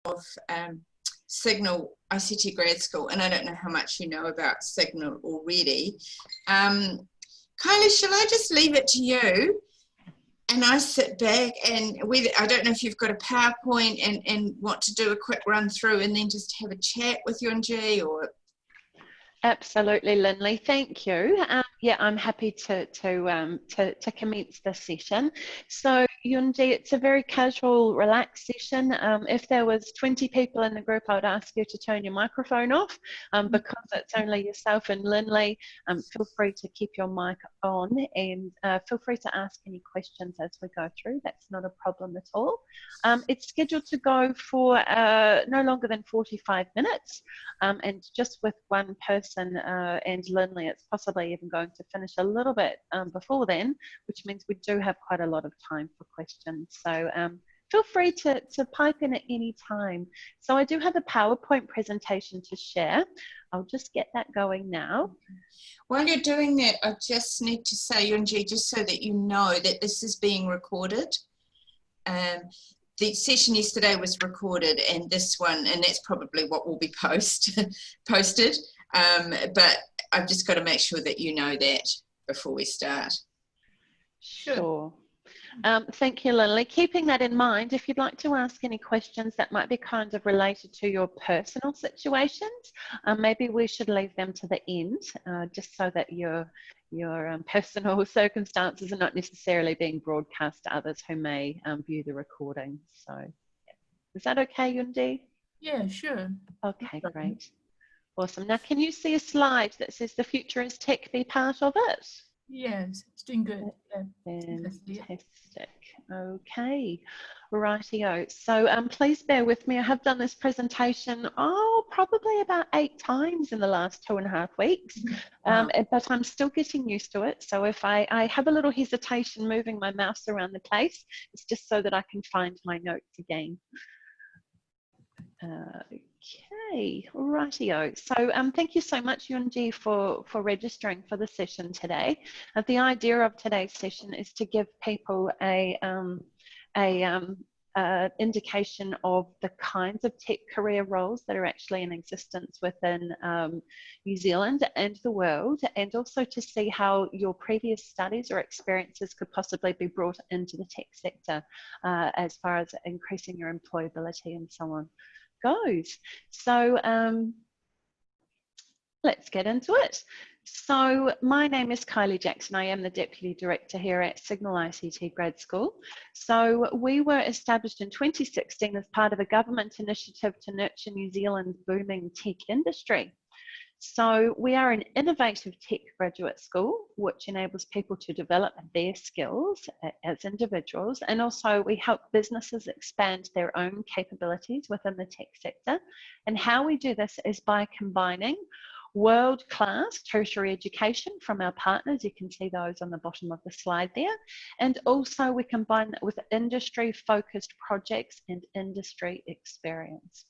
of Signal ICT Grad School, and I don't know how much you know about Signal already. Kylie, shall I just leave it to you? And I sit back and I don't know if you've got a PowerPoint and want to do a quick run through and then just have a chat with Yunji or... Absolutely, Lindley. Thank you. Yeah, I'm happy to commence this session. So, Yunji, it's a very casual, relaxed session. If there was 20 people in the group, I would ask you to turn your microphone off. Because it's only yourself and Lindley, feel free to keep your mic on and feel free to ask any questions as we go through. That's not a problem at all. It's scheduled to go for no longer than 45 minutes, and just with one person and Lindley, it's possibly even going to finish a little bit before then, which means we do have quite a lot of time for questions. So feel free to pipe in at any time. So I do have a PowerPoint presentation to share. I'll just get that going now. While you're doing that, I just need to say, Yunji, just so that you know that this is being recorded. The session yesterday was recorded, and this one, and that's probably what will be posted. But I've just got to make sure that you know that before we start. Sure. Thank you, Lindley. Keeping that in mind, if you'd like to ask any questions that might be kind of related to your personal situations, maybe we should leave them to the end, just so that your personal circumstances are not necessarily being broadcast to others who may view the recording. So, yeah. Is that okay, Yunji? Yeah, sure. Okay, great. Awesome. Now, can you see a slide that says the future is tech, be part of it? Yes, it's doing good. Yeah. Fantastic. Okay, rightio. So please bear with me. I have done this presentation, probably about 8 times in the last 2.5 weeks, but I'm still getting used to it. So if I have a little hesitation moving my mouse around the place, it's just so that I can find my notes again. Okay, rightio. So thank you so much, Yunji, for registering for the session today. The idea of today's session is to give people a indication of the kinds of tech career roles that are actually in existence within New Zealand and the world, and also to see how your previous studies or experiences could possibly be brought into the tech sector as far as increasing your employability and so on goes. So let's get into it. So my name is Kylie Jackson. I am the Deputy Director here at Signal ICT Grad School. So we were established in 2016 as part of a government initiative to nurture New Zealand's booming tech industry. So we are an innovative tech graduate school, which enables people to develop their skills as individuals, and also we help businesses expand their own capabilities within the tech sector. And how we do this is by combining world-class tertiary education from our partners. You can see those on the bottom of the slide there. And also we combine that with industry-focused projects and industry experience.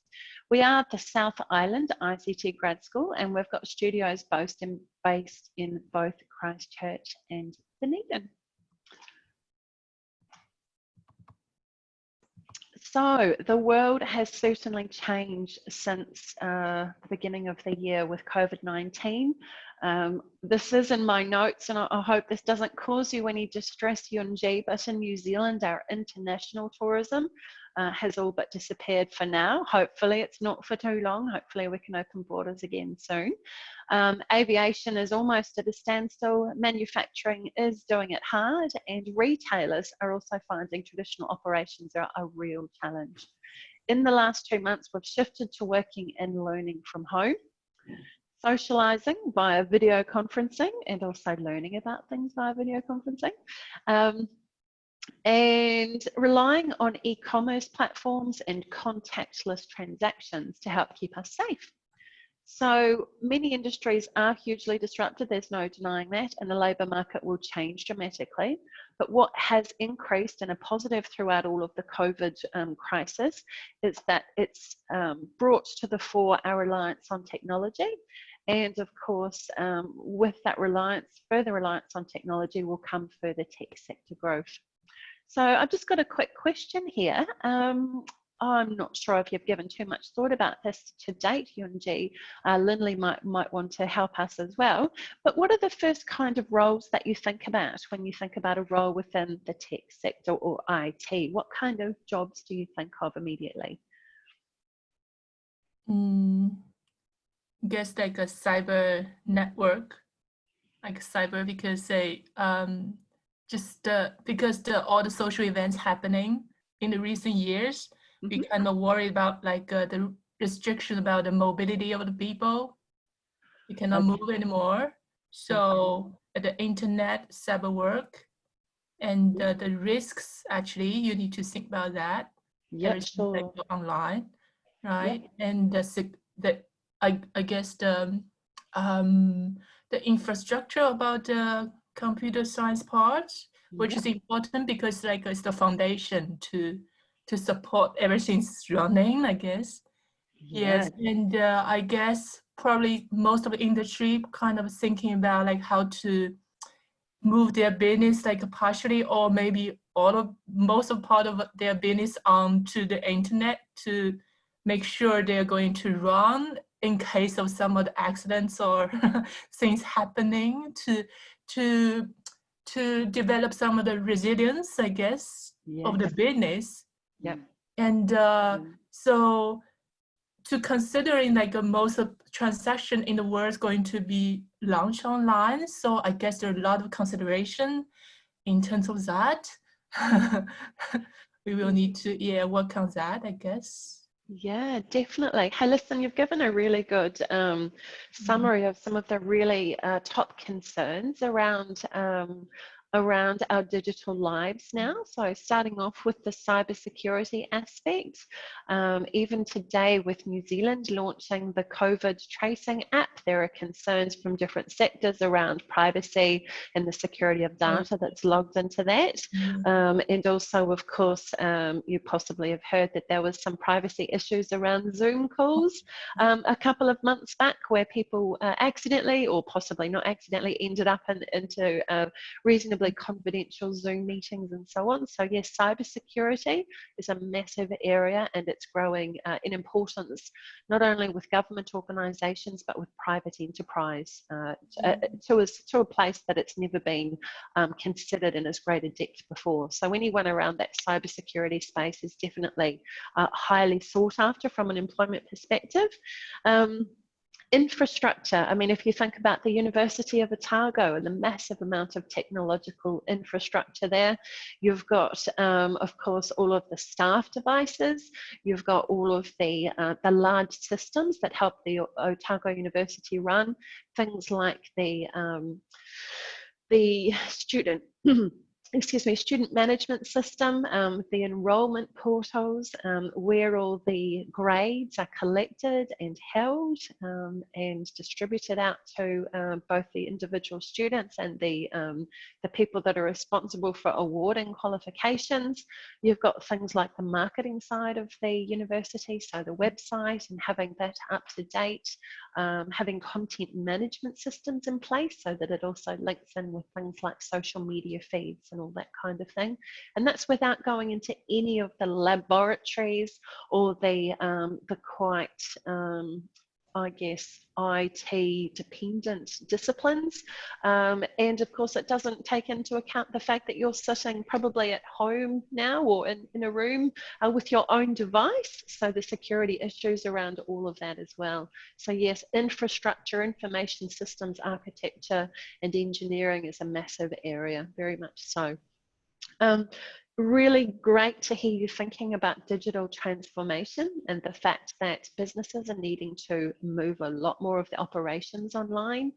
We are the South Island ICT Grad School, and we've got studios based in both Christchurch and Dunedin. So the world has certainly changed since the beginning of the year with COVID-19. This is in my notes, and I hope this doesn't cause you any distress, Yunji, but in New Zealand, our international tourism has all but disappeared for now. Hopefully it's not for too long. Hopefully we can open borders again soon. Aviation is almost at a standstill. Manufacturing is doing it hard, and retailers are also finding traditional operations are a real challenge. In the last 2 months, we've shifted to working and learning from home, socializing via video conferencing, and also learning about things via video conferencing. And relying on e-commerce platforms and contactless transactions to help keep us safe. So many industries are hugely disrupted, there's no denying that, and the labour market will change dramatically. But what has increased and a positive throughout all of the COVID crisis is that it's brought to the fore our reliance on technology. And of course, with that reliance, further reliance on technology will come further tech sector growth. So I've just got a quick question here. I'm not sure if you've given too much thought about this to date, Yunji. Lindley might want to help us as well. But what are the first kind of roles that you think about when you think about a role within the tech sector or IT? What kind of jobs do you think of immediately? Guess like a cyber network, like cyber, because they because all the social events happening in the recent years, we kind of worry about like the restriction about the mobility of the people. You cannot move anymore. So the internet, cyber work, and the risks, actually, you need to think about that. Everything like online, right? And I guess the infrastructure about the computer science part, which is important because like it's the foundation to support everything's running, I guess. Yes, and I guess probably most of the industry kind of thinking about like how to move their business like partially or maybe most of part of their business to the internet to make sure they're going to run in case of some of the accidents or things happening to develop some of the resilience, I guess, of the business. And so to considering like most of transaction in the world is going to be launched online. So I guess there are a lot of consideration in terms of that. We will need to work on that, I guess. Yeah, definitely. Hey, listen, you've given a really good summary of some of the really top concerns around our digital lives now. So starting off with the cybersecurity aspect, even today with New Zealand launching the COVID tracing app, there are concerns from different sectors around privacy and the security of data that's logged into that. And also, of course, you possibly have heard that there was some privacy issues around Zoom calls a couple of months back where people accidentally or possibly not accidentally ended up into reasonably confidential Zoom meetings and so on. So yes, cybersecurity is a massive area and it's growing in importance, not only with government organisations, but with private enterprise to a place that it's never been considered in as great a depth before. So anyone around that cybersecurity space is definitely highly sought after from an employment perspective. Infrastructure, I mean, if you think about the University of Otago and the massive amount of technological infrastructure there, you've got, of course, all of the staff devices, you've got all of the large systems that help the Otago University run, things like the student student management system, the enrolment portals, where all the grades are collected and held and distributed out to both the individual students and the people that are responsible for awarding qualifications. You've got things like the marketing side of the university, so the website and having that up to date, having content management systems in place so that it also links in with things like social media feeds and all that kind of thing. And that's without going into any of the laboratories or the quite I guess, IT dependent disciplines. And of course, it doesn't take into account the fact that you're sitting probably at home now or in a room with your own device. So the security issues around all of that as well. So yes, infrastructure, information systems, architecture, and engineering is a massive area, very much so. Really great to hear you thinking about digital transformation and the fact that businesses are needing to move a lot more of the operations online.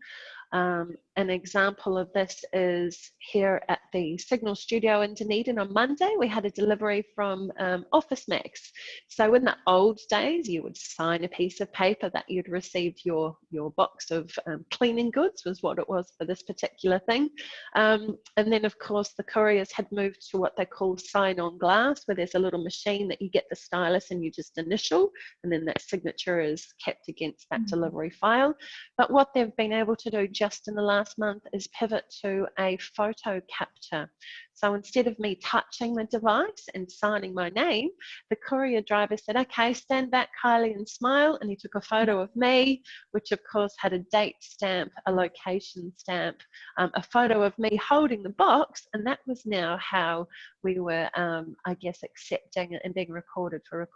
An example of this is here at the Signal studio in Dunedin on Monday. We had a delivery from Office Max. So in the old days, you would sign a piece of paper that you'd received your box of cleaning goods, was what it was for this particular thing. And then, of course, the couriers had moved to what they call sign on glass, where there's a little machine that you get the stylus and you just initial, and then that signature is kept against that delivery file. But what they've been able to do just in the last month is pivot to a photo capture. So instead of me touching the device and signing my name, the courier driver said, okay, stand back, Kylie, and smile. And he took a photo of me, which of course had a date stamp, a location stamp, a photo of me holding the box. And that was now how we were, I guess, accepting and being recorded for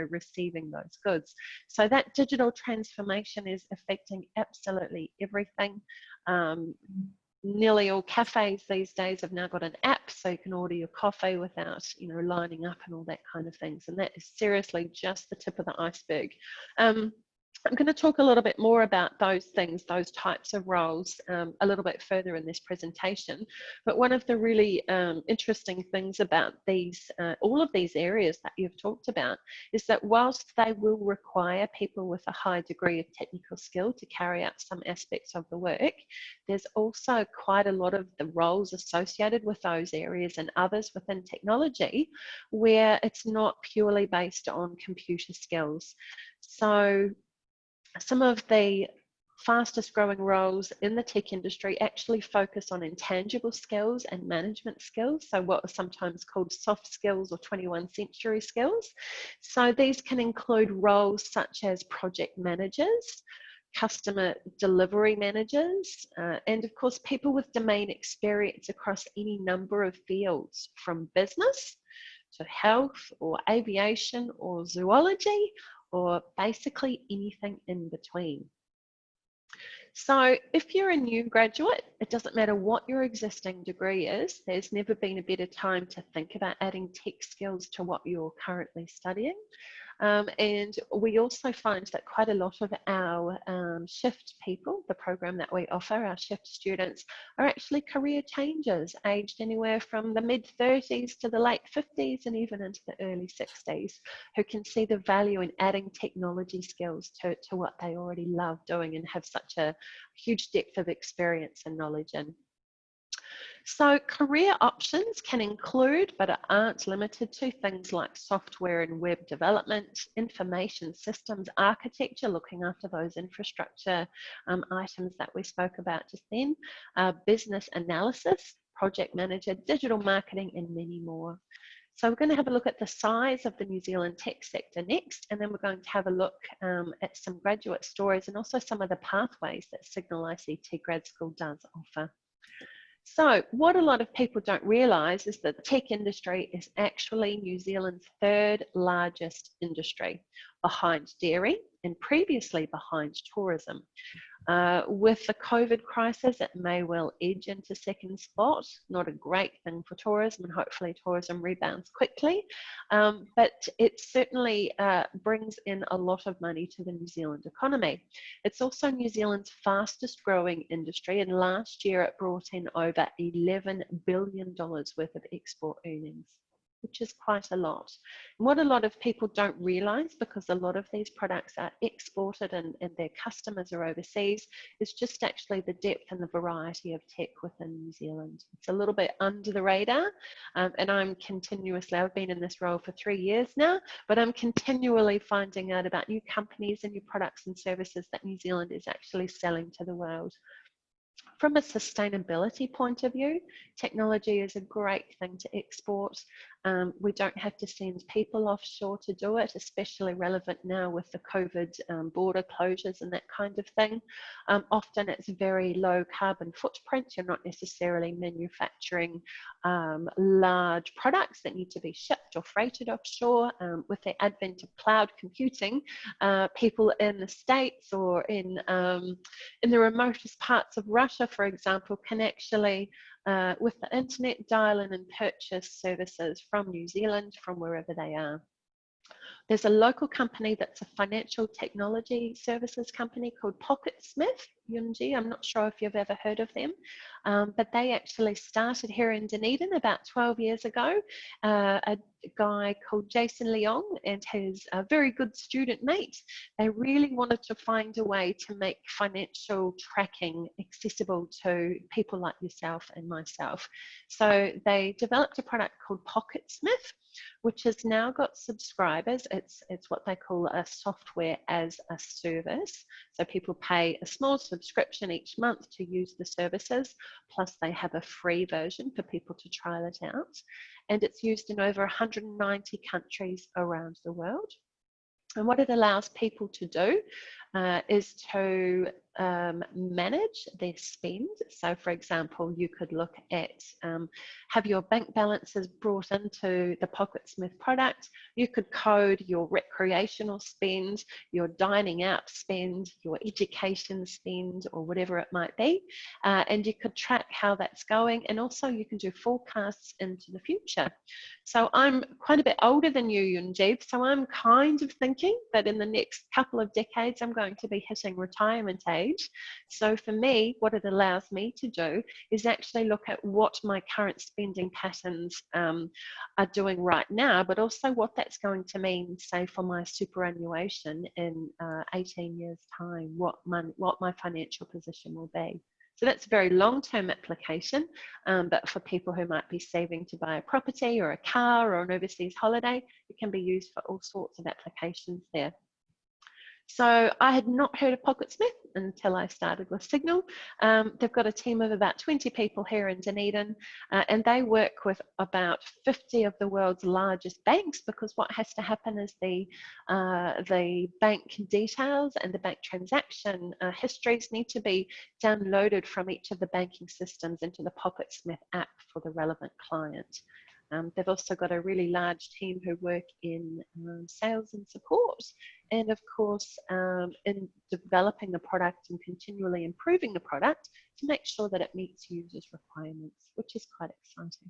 receiving those goods. So that digital transformation is affecting absolutely everything. Nearly all cafes these days have now got an app, so you can order your coffee without, lining up and all that kind of things. And that is seriously just the tip of the iceberg. I'm going to talk a little bit more about those things, those types of roles, a little bit further in this presentation. But one of the really interesting things about these, all of these areas that you've talked about, is that whilst they will require people with a high degree of technical skill to carry out some aspects of the work, there's also quite a lot of the roles associated with those areas and others within technology where it's not purely based on computer skills. So some of the fastest growing roles in the tech industry actually focus on intangible skills and management skills, so what are sometimes called soft skills or 21st century skills. So these can include roles such as project managers, customer delivery managers, and of course people with domain experience across any number of fields, from business to health or aviation or zoology, or basically anything in between. So if you're a new graduate, it doesn't matter what your existing degree is, there's never been a better time to think about adding tech skills to what you're currently studying. And we also find that quite a lot of our shift people, the program that we offer, our shift students, are actually career changers, aged anywhere from the mid-30s to the late 50s and even into the early 60s, who can see the value in adding technology skills to what they already love doing and have such a huge depth of experience and knowledge in. So career options can include, but aren't limited to, things like software and web development, information systems architecture, looking after those infrastructure items that we spoke about just then, business analysis, project manager, digital marketing, and many more. So we're going to have a look at the size of the New Zealand tech sector next, and then we're going to have a look at some graduate stories and also some of the pathways that Signal ICT Grad School does offer. So what a lot of people don't realise is that the tech industry is actually New Zealand's third largest industry, behind dairy and previously behind tourism. With the COVID crisis, it may well edge into second spot. Not a great thing for tourism, and hopefully tourism rebounds quickly. But it certainly brings in a lot of money to the New Zealand economy. It's also New Zealand's fastest growing industry, and last year it brought in over $11 billion worth of export earnings, which is quite a lot. And what a lot of people don't realise, because a lot of these products are exported and their customers are overseas, is just actually the depth and the variety of tech within New Zealand. It's a little bit under the radar, and I'm continuously, I've been in this role for 3 years now, but I'm continually finding out about new companies and new products and services that New Zealand is actually selling to the world. From a sustainability point of view, technology is a great thing to export. We don't have to send people offshore to do it, especially relevant now with the COVID border closures and that kind of thing. Often it's very low carbon footprint. You're not necessarily manufacturing large products that need to be shipped or freighted offshore. With the advent of cloud computing, people in the States or in the remotest parts of Russia, for example, can actually, with the internet, dial in and purchase services from New Zealand, from wherever they are. There's a local company that's a financial technology services company called Pocketsmith, Yunji. I'm not sure if you've ever heard of them, but they actually started here in Dunedin about 12 years ago. A guy called Jason Leong and his very good student mate, they really wanted to find a way to make financial tracking accessible to people like yourself and myself. So they developed a product called Pocketsmith, which has now got subscribers is. It's what they call a software as a service. So people pay a small subscription each month to use the services, plus they have a free version for people to trial it out. And it's used in over 190 countries around the world. And what it allows people to do is to manage their spend. So for example, you could look at have your bank balances brought into the Pocketsmith product. You could code your recreational spend, your dining out spend, your education spend, or whatever it might be. And you could track how that's going, and also you can do forecasts into the future. So I'm quite a bit older than you, Yunjeeb, so I'm kind of thinking that in the next couple of decades I'm going to be hitting retirement age. So for me, what it allows me to do is actually look at what my current spending patterns are doing right now, but also what that's going to mean, say, for my superannuation in 18 years' time, what my financial position will be. So that's a very long-term application, but for people who might be saving to buy a property or a car or an overseas holiday, it can be used for all sorts of applications there. So I had not heard of Pocketsmith until I started with Signal. They've got a team of about 20 people here in Dunedin, and they work with about 50 of the world's largest banks, because what has to happen is the bank details and the bank transaction histories need to be downloaded from each of the banking systems into the Pocketsmith app for the relevant client. They've also got a really large team who work in sales and support, and of course in developing the product and continually improving the product to make sure that it meets users' requirements, which is quite exciting.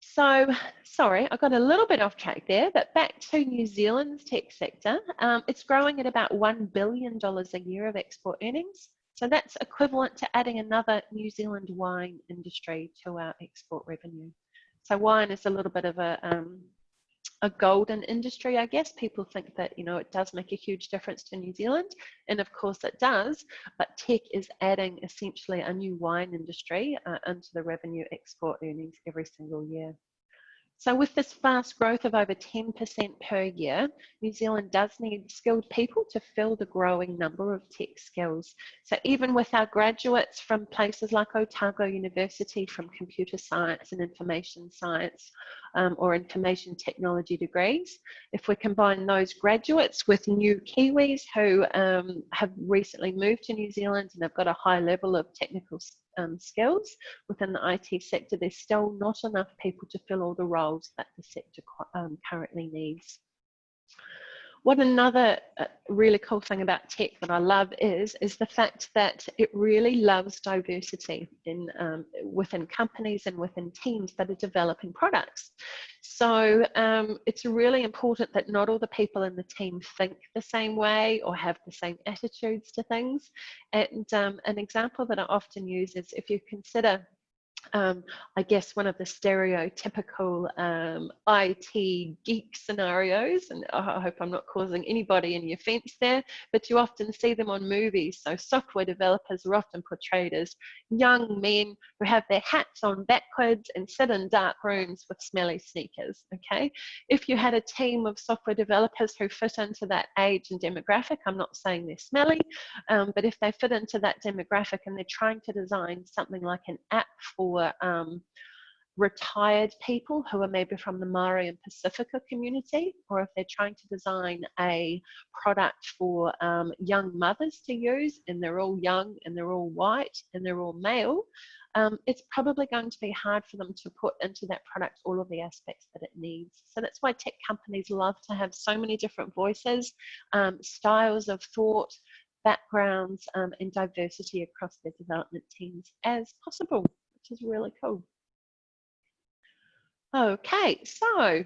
So, sorry, I got a little bit off track there, but back to New Zealand's tech sector. It's growing at about $1 billion a year of export earnings. So that's equivalent to adding another New Zealand wine industry to our export revenue. So wine is a little bit of a golden industry, I guess. People think that, you know, it does make a huge difference to New Zealand, and of course it does, but tech is adding essentially a new wine industry into the revenue export earnings every single year. So with this fast growth of over 10% per year, New Zealand does need skilled people to fill the growing number of tech skills. So even with our graduates from places like Otago University from computer science and information science or information technology degrees, if we combine those graduates with new Kiwis who have recently moved to New Zealand and have got a high level of technical skills within the IT sector, there's still not enough people to fill all the roles that the sector currently needs. What another really cool thing about tech that I love is the fact that it really loves diversity within companies and within teams that are developing products. So it's really important that not all the people in the team think the same way or have the same attitudes to things. And an example that I often use is if you consider I guess one of the stereotypical IT geek scenarios, and I hope I'm not causing anybody any offense there, but you often see them on movies. So software developers are often portrayed as young men who have their hats on backwards and sit in dark rooms with smelly sneakers, okay? If you had a team of software developers who fit into that age and demographic, I'm not saying they're smelly, but if they fit into that demographic and they're trying to design something like an app for retired people who are maybe from the Maori and Pacifica community, or if they're trying to design a product for young mothers to use, and they're all young and they're all white and they're all male, it's probably going to be hard for them to put into that product all of the aspects that it needs. So that's why tech companies love to have so many different voices, styles of thought, backgrounds, and diversity across their development teams as possible, which is really cool. Okay, so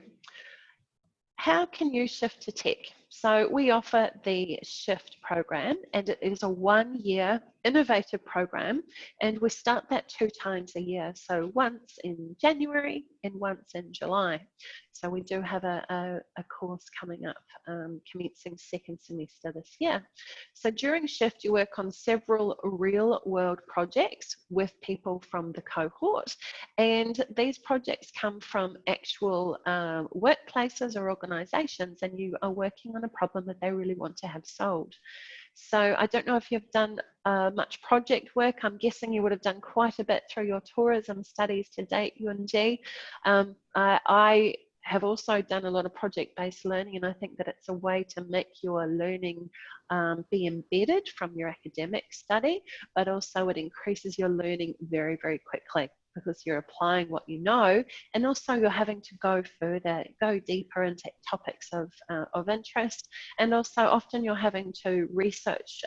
how can you shift to tech? So we offer the SHIFT program, and it is a 1-year innovative program, and we start that 2 times a year. So once in January and once in July. So we do have a course coming up, commencing 2nd semester this year. So during SHIFT, you work on several real world projects with people from the cohort, and these projects come from actual workplaces or organisations, and you are working on a problem that they really want to have solved. So I don't know if you've done much project work. I'm guessing you would have done quite a bit through your tourism studies to date, UNG. I have also done a lot of project-based learning, and I think that it's a way to make your learning be embedded from your academic study, but also it increases your learning very, very quickly, because you're applying what you know, and also you're having to go further, go deeper into topics of interest, and also often you're having to research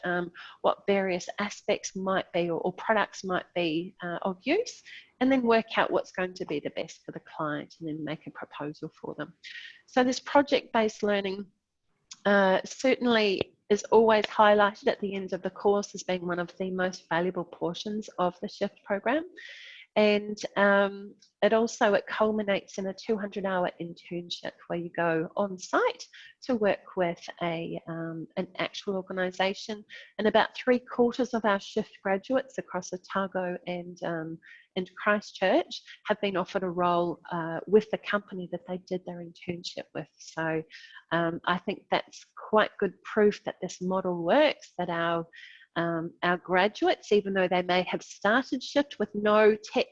what various aspects might be, or products might be of use, and then work out what's going to be the best for the client, and then make a proposal for them. So this project-based learning certainly is always highlighted at the end of the course as being one of the most valuable portions of the SHIFT program. And it culminates in a 200-hour internship where you go on site to work with an actual organisation. And about 3/4 of our SHIFT graduates across Otago and Christchurch have been offered a role with the company that they did their internship with. So I think that's quite good proof that this model works, that our graduates, even though they may have started SHIFT with no tech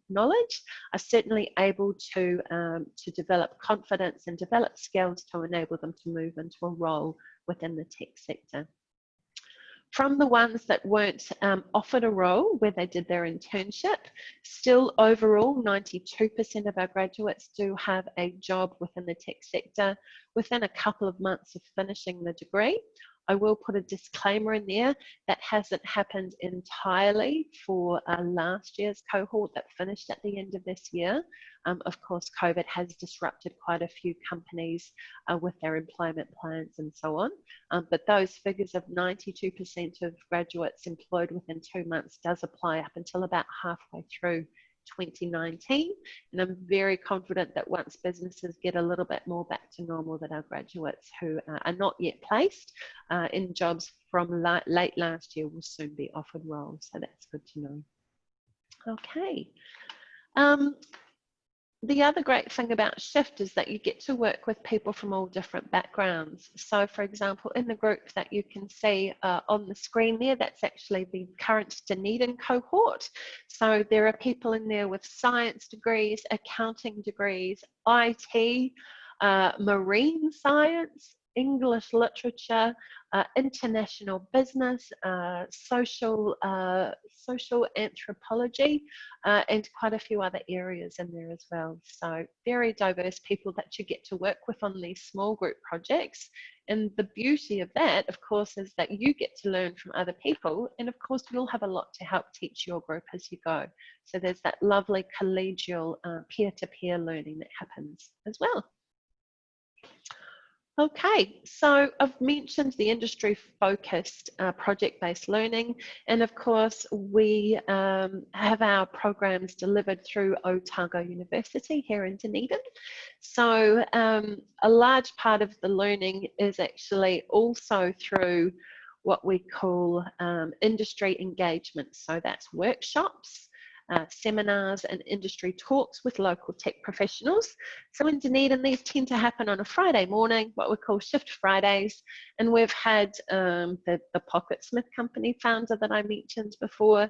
knowledge, are certainly able to develop confidence and develop skills to enable them to move into a role within the tech sector. From the ones that weren't offered a role where they did their internship, still overall 92% of our graduates do have a job within the tech sector within a couple of months of finishing the degree. I will put a disclaimer in there that hasn't happened entirely for last year's cohort that finished at the end of this year. Of course, COVID has disrupted quite a few companies with their employment plans and so on. But those figures of 92% of graduates employed within 2 months does apply up until about halfway through 2019, and I'm very confident that once businesses get a little bit more back to normal, that our graduates who are not yet placed in jobs from late last year will soon be offered roles. So that's good to know. Okay. The other great thing about SHIFT is that you get to work with people from all different backgrounds. So for example, in the group that you can see on the screen there, that's actually the current Dunedin cohort. So there are people in there with science degrees, accounting degrees, IT, marine science, English literature, international business, social anthropology, and quite a few other areas in there as well. So very diverse people that you get to work with on these small group projects. And the beauty of that, of course, is that you get to learn from other people, and of course you'll have a lot to help teach your group as you go. So there's that lovely collegial peer-to-peer learning that happens as well. Okay, so I've mentioned the industry-focused project-based learning, and of course we have our programs delivered through Otago University here in Dunedin. So a large part of the learning is actually also through what we call industry engagement. So that's workshops, seminars and industry talks with local tech professionals. So in Dunedin, these tend to happen on a Friday morning, what we call Shift Fridays. And we've had the Pocketsmith company founder that I mentioned before.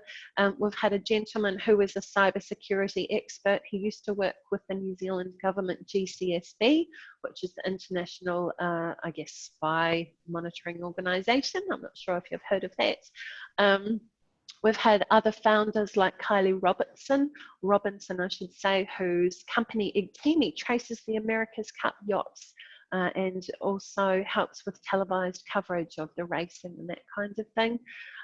We've had a gentleman who is a cybersecurity expert. He used to work with the New Zealand government GCSB, which is the International, I guess, Spy Monitoring Organisation. I'm not sure if you've heard of that. We've had other founders like Kylie Robinson, I should say, whose company Igtimi traces the America's Cup yachts and also helps with televised coverage of the racing and that kind of thing.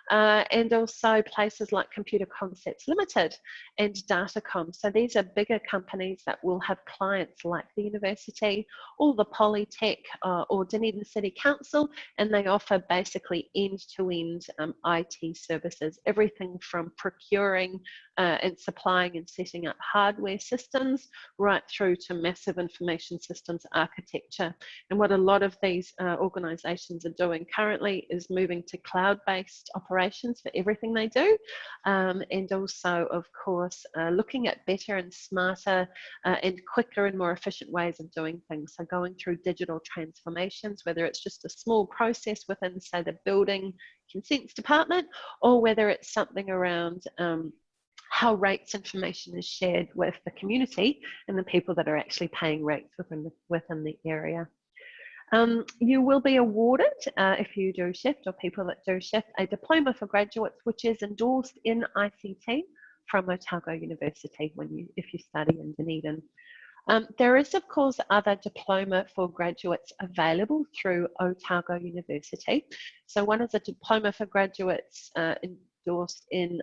and also places like Computer Concepts Limited and Datacom. So these are bigger companies that will have clients like the university or the Polytech or Dunedin City Council, and they offer basically end-to-end IT services, everything from procuring and supplying and setting up hardware systems right through to massive information systems architecture. And what a lot of these organisations are doing currently is moving to cloud-based operations for everything they do, and also, of course, looking at better and smarter and quicker and more efficient ways of doing things. So going through digital transformations, whether it's just a small process within, say, the building consents department, or whether it's something around how rates information is shared with the community and the people that are actually paying rates within the area. You will be awarded, if you do shift or people that do shift, a diploma for graduates, which is endorsed in ICT from Otago University if you study in Dunedin. There is, of course, other diploma for graduates available through Otago University. So one is a diploma for graduates endorsed in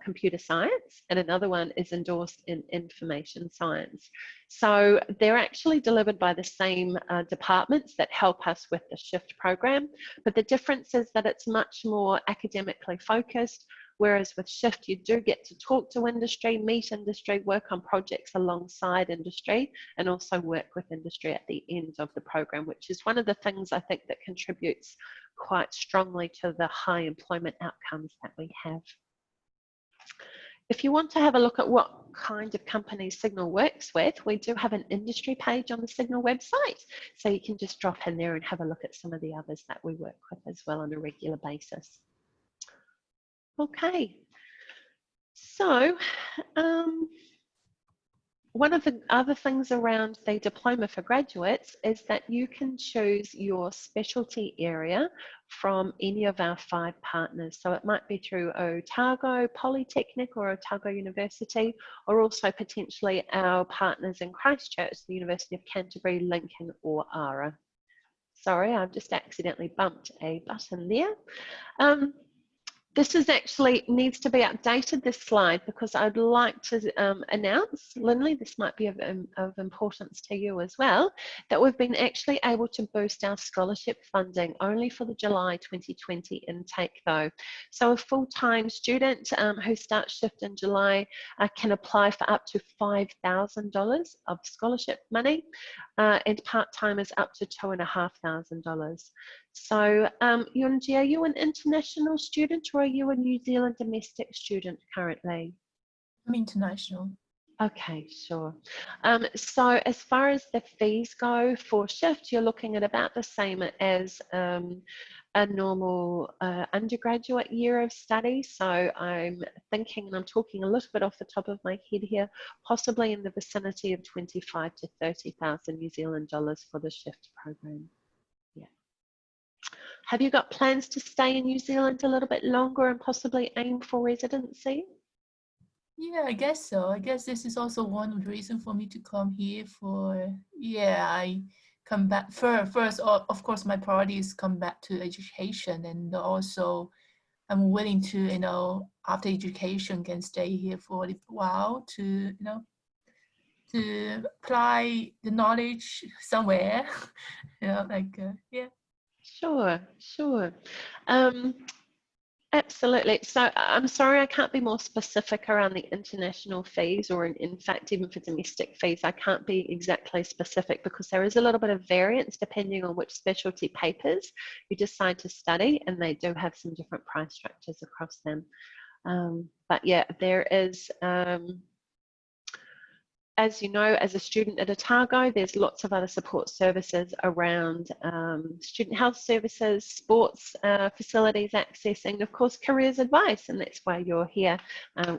computer science, and another one is endorsed in information science. So they're actually delivered by the same departments that help us with the SHIFT program, but the difference is that it's much more academically focused, whereas with SHIFT you do get to talk to industry, meet industry, work on projects alongside industry, and also work with industry at the end of the program, which is one of the things I think that contributes quite strongly to the high employment outcomes that we have. If you want to have a look at what kind of companies Signal works with, we do have an industry page on the Signal website. So you can just drop in there and have a look at some of the others that we work with as well on a regular basis. Okay, so one of the other things around the diploma for graduates is that you can choose your specialty area from any of our 5 partners. So it might be through Otago Polytechnic or Otago University, or also potentially our partners in Christchurch, the University of Canterbury, Lincoln or ARA. Sorry, I've just accidentally bumped a button there. This is actually needs to be updated, this slide, because I'd like to announce, Lindley, this might be of importance to you as well, that we've been actually able to boost our scholarship funding only for the July 2020 intake though. So a full-time student who starts shift in July can apply for up to $5,000 of scholarship money, and part-timers up to $2,500. So, Yunji, are you an international student or are you a New Zealand domestic student currently? I'm international. Okay, sure. So as far as the fees go for shift, you're looking at about the same as a normal undergraduate year of study. So I'm thinking, and I'm talking a little bit off the top of my head here, possibly in the vicinity of 25 to 30,000 New Zealand dollars for the shift program. Yeah. Have you got plans to stay in New Zealand a little bit longer and possibly aim for residency? Yeah, I guess so. I guess this is also one of the reasons for me to come here for, yeah, I come back. First, of course, my priority is come back to education, and also I'm willing to, you know, after education can stay here for a while to, you know, to apply the knowledge somewhere, you know, like, yeah. Sure, sure. Absolutely. So I'm sorry, I can't be more specific around the international fees, or in fact, even for domestic fees, I can't be exactly specific because there is a little bit of variance depending on which specialty papers you decide to study, and they do have some different price structures across them. But yeah, there is, as you know, as a student at Otago, there's lots of other support services around student health services, sports facilities access, and of course careers advice, and that's why you're here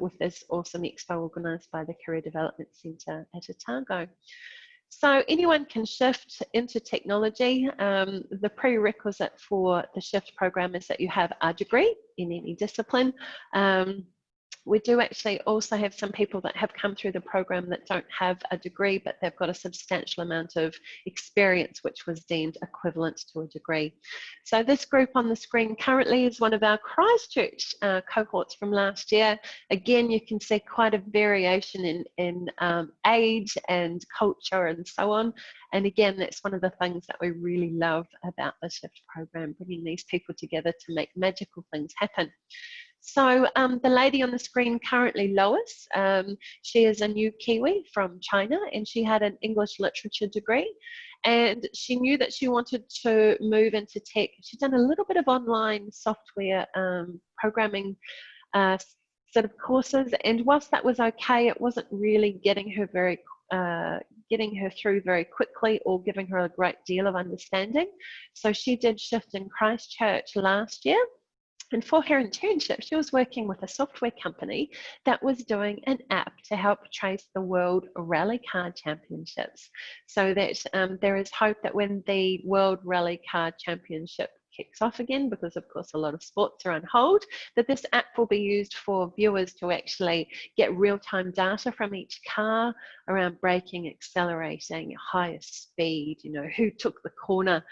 with this awesome expo organised by the Career Development Centre at Otago. So anyone can shift into technology. The prerequisite for the shift program is that you have a degree in any discipline. We do actually also have some people that have come through the program that don't have a degree, but they've got a substantial amount of experience, which was deemed equivalent to a degree. So this group on the screen currently is one of our Christchurch cohorts from last year. Again, you can see quite a variation in age and culture and so on. And again, that's one of the things that we really love about the SHIFT program, bringing these people together to make magical things happen. So the lady on the screen currently, Lois, she is a new Kiwi from China, and she had an English literature degree, and she knew that she wanted to move into tech. She'd done a little bit of online software programming sort of courses, and whilst that was okay, it wasn't really getting her through very quickly or giving her a great deal of understanding. So she did SHIFT in Christchurch last year. And for her internship, she was working with a software company that was doing an app to help trace the World Rally Car Championships. So that there is hope that when the World Rally Car Championship kicks off again, because of course a lot of sports are on hold, that this app will be used for viewers to actually get real-time data from each car around braking, accelerating, highest speed, you know, who took the corner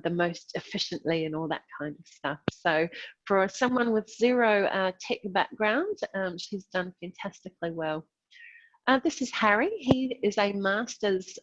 the most efficiently and all that kind of stuff. So for someone with zero tech background, she's done fantastically well. This is Harry. He is a master's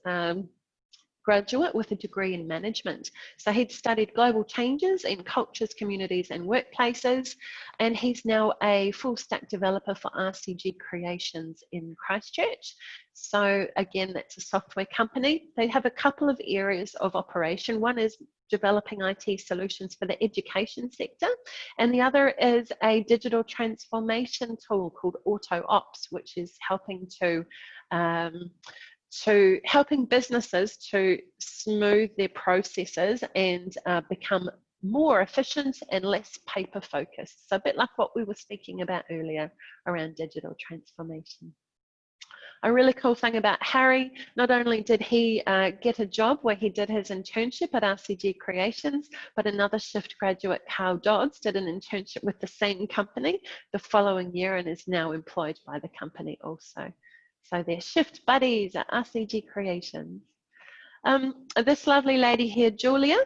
graduate with a degree in management. So he'd studied global changes in cultures, communities and workplaces, and he's now a full stack developer for RCG Creations in Christchurch. So again, that's a software company. They have a couple of areas of operation. One is developing IT solutions for the education sector, and the other is a digital transformation tool called AutoOps, which is helping helping businesses to smooth their processes and become more efficient and less paper focused. So a bit like what we were speaking about earlier around digital transformation. A really cool thing about Harry, not only did he get a job where he did his internship at RCG Creations, but another SHIFT graduate, Carl Dodds, did an internship with the same company the following year and is now employed by the company also. So they're SHIFT buddies at RCG Creations. This lovely lady here, Julia,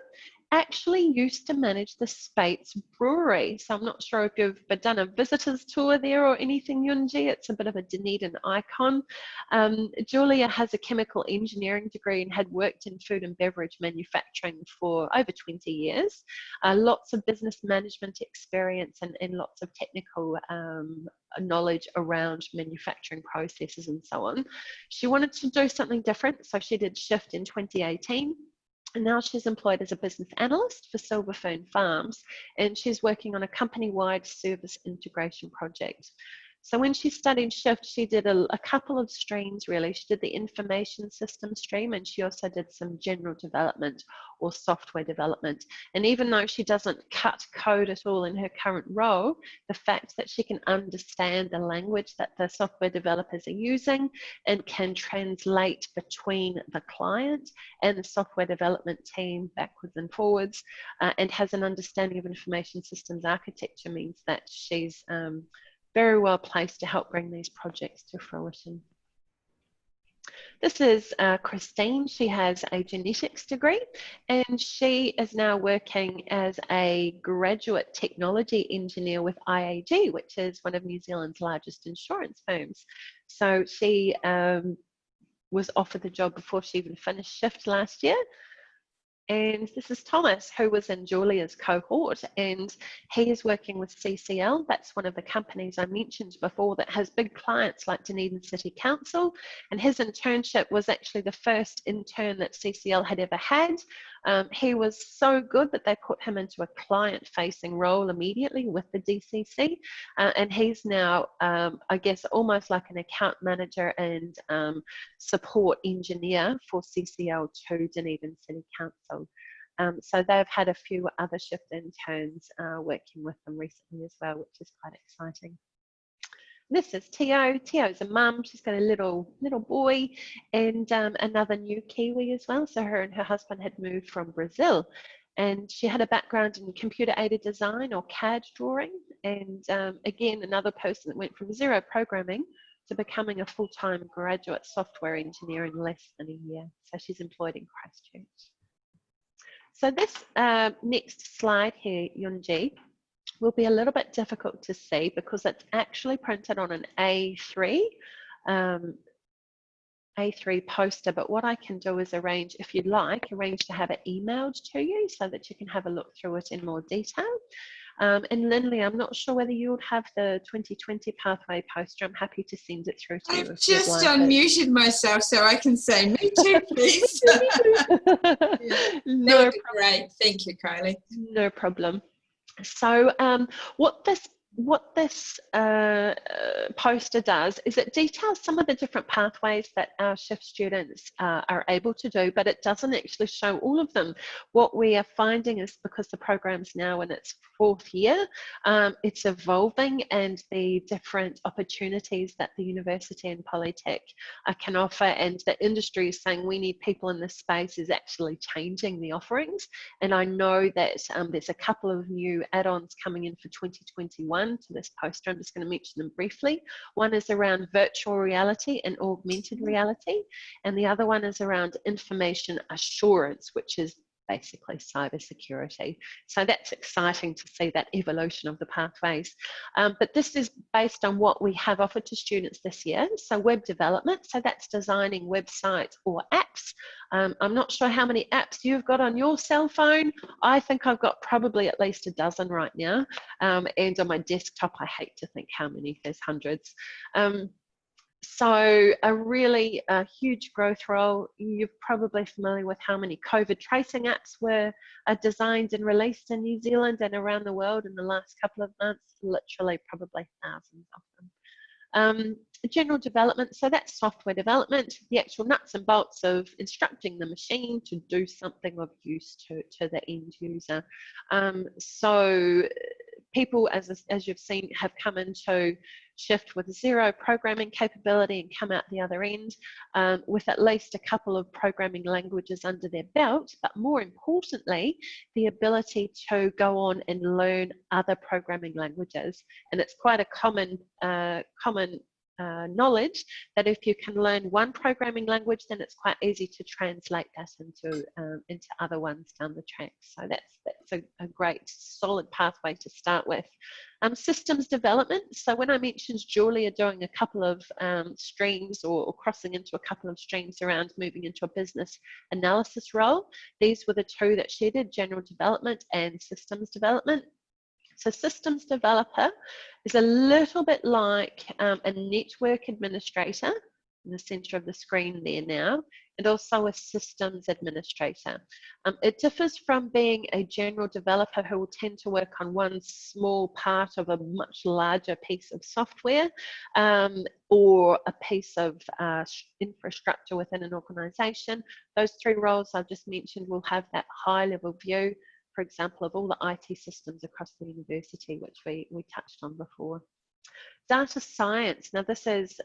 actually used to manage the Spates Brewery. So I'm not sure if you've done a visitor's tour there or anything, Yunji. It's a bit of a Dunedin icon. Julia has a chemical engineering degree and had worked in food and beverage manufacturing for over 20 years. Lots of business management experience and lots of technical knowledge around manufacturing processes and so on. She wanted to do something different, so she did SHIFT in 2018. And now she's employed as a business analyst for Silver Fern Farms, and she's working on a company-wide service integration project. So when she studied SHIFT, she did a couple of streams really. She did the information system stream, and she also did some general development or software development. And even though she doesn't cut code at all in her current role, the fact that she can understand the language that the software developers are using and can translate between the client and the software development team backwards and forwards, and has an understanding of information systems architecture means that she's very well placed to help bring these projects to fruition. This is Christine. She has a genetics degree and she is now working as a graduate technology engineer with IAG, which is one of New Zealand's largest insurance firms. So she was offered the job before she even finished SHIFT last year. And this is Thomas, who was in Julia's cohort, and he is working with CCL. That's one of the companies I mentioned before that has big clients like Dunedin City Council. And his internship was actually the first intern that CCL had ever had. He was so good that they put him into a client-facing role immediately with the DCC. And he's now, I guess, almost like an account manager and support engineer for CCL to Dunedin City Council. So they've had a few other SHIFT interns working with them recently as well, which is quite exciting. This is Tio. Tio's a mum. She's got a little boy and another new Kiwi as well. So her and her husband had moved from Brazil. and she had a background in computer-aided design or CAD drawing, and again, another person that went from zero programming to becoming a full-time graduate software engineer in less than a year. So she's employed in Christchurch. So this next slide here, Yunji, will be a little bit difficult to see because it's actually printed on an A3 poster, but what I can do is arrange, if you'd like, to have it emailed to you so that you can have a look through it in more detail. And Lindley, I'm not sure whether you would have the 2020 pathway poster. I'm happy to send it through to you. I've just unmuted myself so I can say me too, please. Yeah. No, that would be great. Thank you, Kylie. No problem. So what this poster does is it details some of the different pathways that our shift students are able to do, but it doesn't actually show all of them. What we are finding is, because the program's now in its 4th year, it's evolving, and the different opportunities that the university and Polytech can offer, and the industry is saying we need people in this space, is actually changing the offerings. And I know that there's a couple of new add-ons coming in for 2021 to this poster. I'm just going to mention them briefly. One is around virtual reality and augmented reality, and the other one is around information assurance, which is basically cybersecurity. So that's exciting to see that evolution of the pathways. But this is based on what we have offered to students this year. So web development, so that's designing websites or apps. I'm not sure how many apps you've got on your cell phone. I think I've got probably at least a dozen right now. And on my desktop, I hate to think how many, there's hundreds. So a really huge growth role. You're probably familiar with how many COVID tracing apps were designed and released in New Zealand and around the world in the last couple of months, literally probably thousands of them. General development, so that's software development, the actual nuts and bolts of instructing the machine to do something of use to the end user. So people, as you've seen, have come into shift with zero programming capability and come out the other end with at least a couple of programming languages under their belt, but more importantly, the ability to go on and learn other programming languages. And it's quite a common knowledge that if you can learn one programming language, then it's quite easy to translate that into other ones down the track. So that's a great solid pathway to start with. Systems development. So when I mentioned Julia doing a couple of streams or crossing into a couple of streams around moving into a business analysis role, these were the two that she did, general development and systems development. So systems developer is a little bit like a network administrator in the center of the screen there now, and also a systems administrator. It differs from being a general developer who will tend to work on one small part of a much larger piece of software or a piece of infrastructure within an organization. Those three roles I've just mentioned will have that high level view, for example, of all the IT systems across the university, which we touched on before. Data science, now this is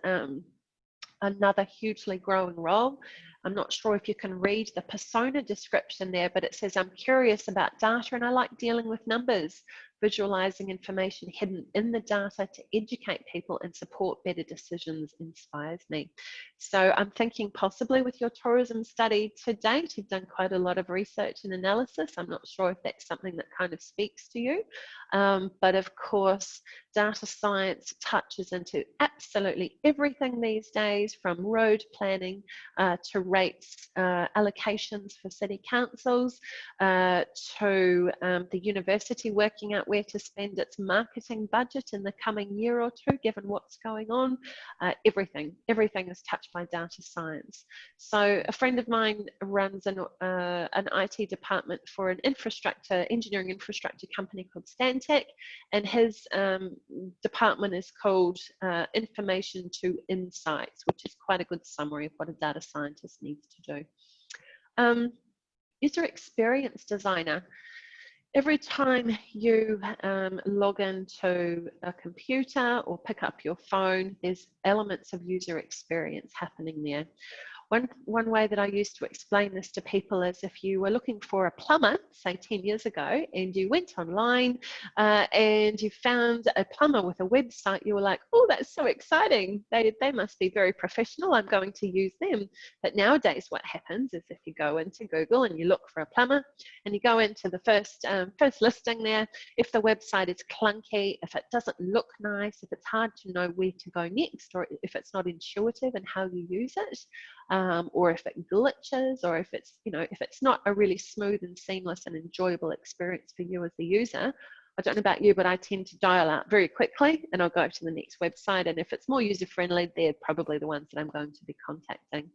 another hugely growing role. I'm not sure if you can read the persona description there, but it says, I'm curious about data and I like dealing with numbers. Visualizing information hidden in the data to educate people and support better decisions inspires me. So I'm thinking possibly with your tourism study to date, you've done quite a lot of research and analysis. I'm not sure if that's something that kind of speaks to you. But of course, data science touches into absolutely everything these days, from road planning to rates allocations for city councils, to the university working out where to spend its marketing budget in the coming year or two, given what's going on. Everything is touched by data science. So a friend of mine runs an IT department for an engineering infrastructure company called Stantec, and his department is called Information to Insights, which is quite a good summary of what a data scientist needs to do. User experience designer. Every time you log into a computer or pick up your phone, there's elements of user experience happening there. One way that I used to explain this to people is if you were looking for a plumber, say 10 years ago, and you went online and you found a plumber with a website, you were like, oh, that's so exciting. They must be very professional. I'm going to use them. But nowadays what happens is if you go into Google and you look for a plumber and you go into the first listing there, if the website is clunky, if it doesn't look nice, if it's hard to know where to go next, or if it's not intuitive in how you use it, or if it glitches, or if it's, if it's not a really smooth and seamless and enjoyable experience for you as the user, I don't know about you, but I tend to dial out very quickly and I'll go to the next website. And if it's more user-friendly, they're probably the ones that I'm going to be contacting.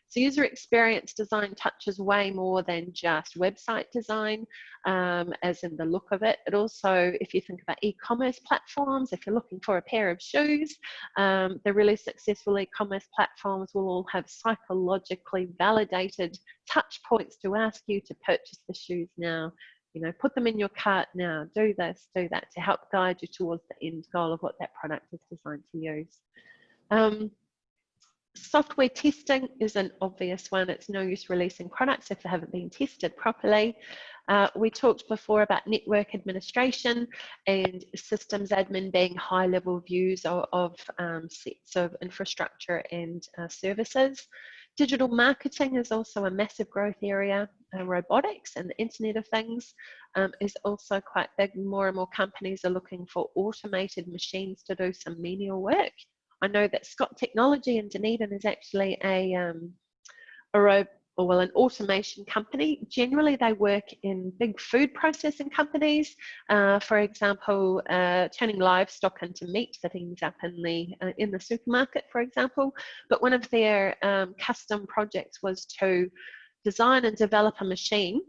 So user experience design touches way more than just website design, as in the look of it. It also, if you think about e-commerce platforms, if you're looking for a pair of shoes, the really successful e-commerce platforms will all have psychologically validated touch points to ask you to purchase the shoes now. Put them in your cart now, do this, do that, to help guide you towards the end goal of what that product is designed to use. Software testing is an obvious one. It's no use releasing products if they haven't been tested properly. We talked before about network administration and systems admin being high-level views of sets of infrastructure and services. Digital marketing is also a massive growth area. Robotics and the Internet of Things is also quite big. More and more companies are looking for automated machines to do some menial work. I know that Scott Technology in Dunedin is actually an automation company. Generally, they work in big food processing companies. For example, turning livestock into meat that ends up in the supermarket, for example. But one of their custom projects was to design and develop a machine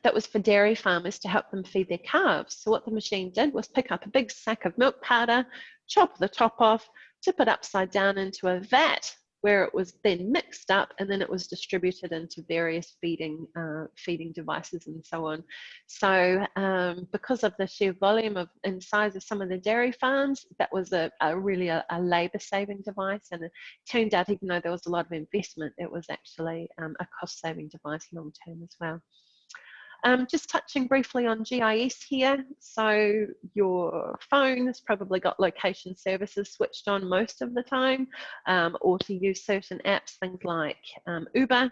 that was for dairy farmers to help them feed their calves. So what the machine did was pick up a big sack of milk powder, chop the top off, tip it upside down into a vat where it was then mixed up, and then it was distributed into various feeding devices and so on. So because of the sheer volume and size of some of the dairy farms, that was really a labour-saving device, and it turned out, even though there was a lot of investment, it was actually a cost-saving device long-term as well. Just touching briefly on GIS here. So your phone has probably got location services switched on most of the time, or to use certain apps, things like Uber,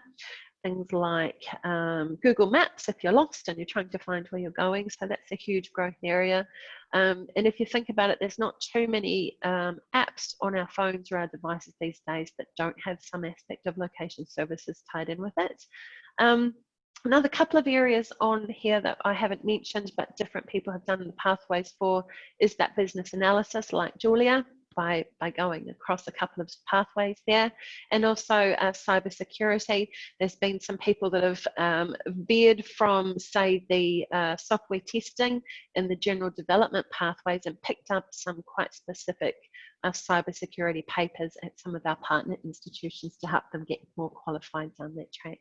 things like Google Maps if you're lost and you're trying to find where you're going. So that's a huge growth area. And if you think about it, there's not too many apps on our phones or our devices these days that don't have some aspect of location services tied in with it. Another couple of areas on here that I haven't mentioned but different people have done the pathways for is that business analysis, like Julia, by going across a couple of pathways there, and also cybersecurity. There's been some people that have veered from, say, the software testing and the general development pathways and picked up some quite specific cybersecurity papers at some of our partner institutions to help them get more qualified down that track.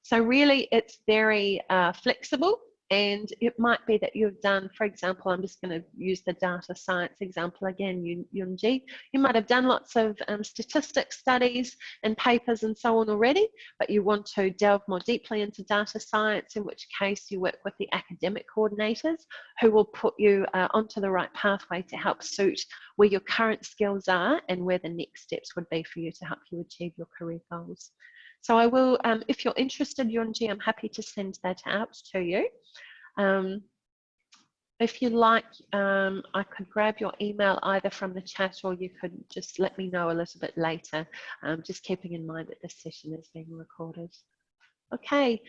So really, it's very flexible, and it might be that you've done, for example, I'm just going to use the data science example again, Yunji. You might have done lots of statistics studies and papers and so on already, but you want to delve more deeply into data science, in which case you work with the academic coordinators who will put you onto the right pathway to help suit where your current skills are and where the next steps would be for you to help you achieve your career goals. So I will, if you're interested, Yunji, I'm happy to send that out to you. If you like, I could grab your email either from the chat, or you could just let me know a little bit later, just keeping in mind that this session is being recorded. Okay.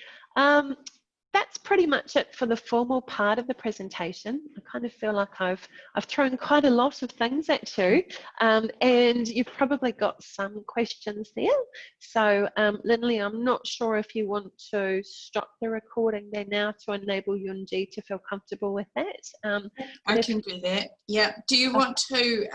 That's pretty much it for the formal part of the presentation. I kind of feel like I've thrown quite a lot of things at you, and you've probably got some questions there. So Lindley, I'm not sure if you want to stop the recording there now to enable Yunji to feel comfortable with that. I can do that. Yeah. Do you want to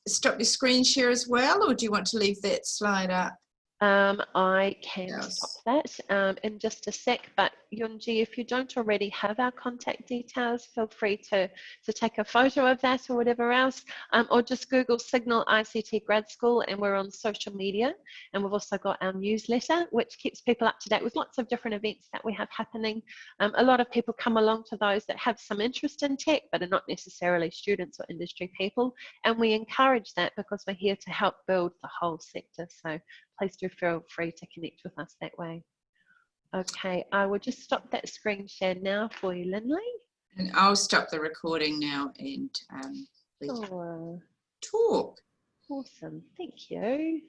stop your screen share as well, or do you want to leave that slide up? I can stop that in just a sec, but Yunji, if you don't already have our contact details, feel free to take a photo of that or whatever else, or just Google Signal ICT Grad School, and we're on social media. And we've also got our newsletter, which keeps people up to date with lots of different events that we have happening. A lot of people come along to those that have some interest in tech, but are not necessarily students or industry people. And we encourage that because we're here to help build the whole sector. So please do feel free to connect with us that way. Okay, I will just stop that screen share now for you, Lindley. And I'll stop the recording now and we can talk. Awesome, thank you.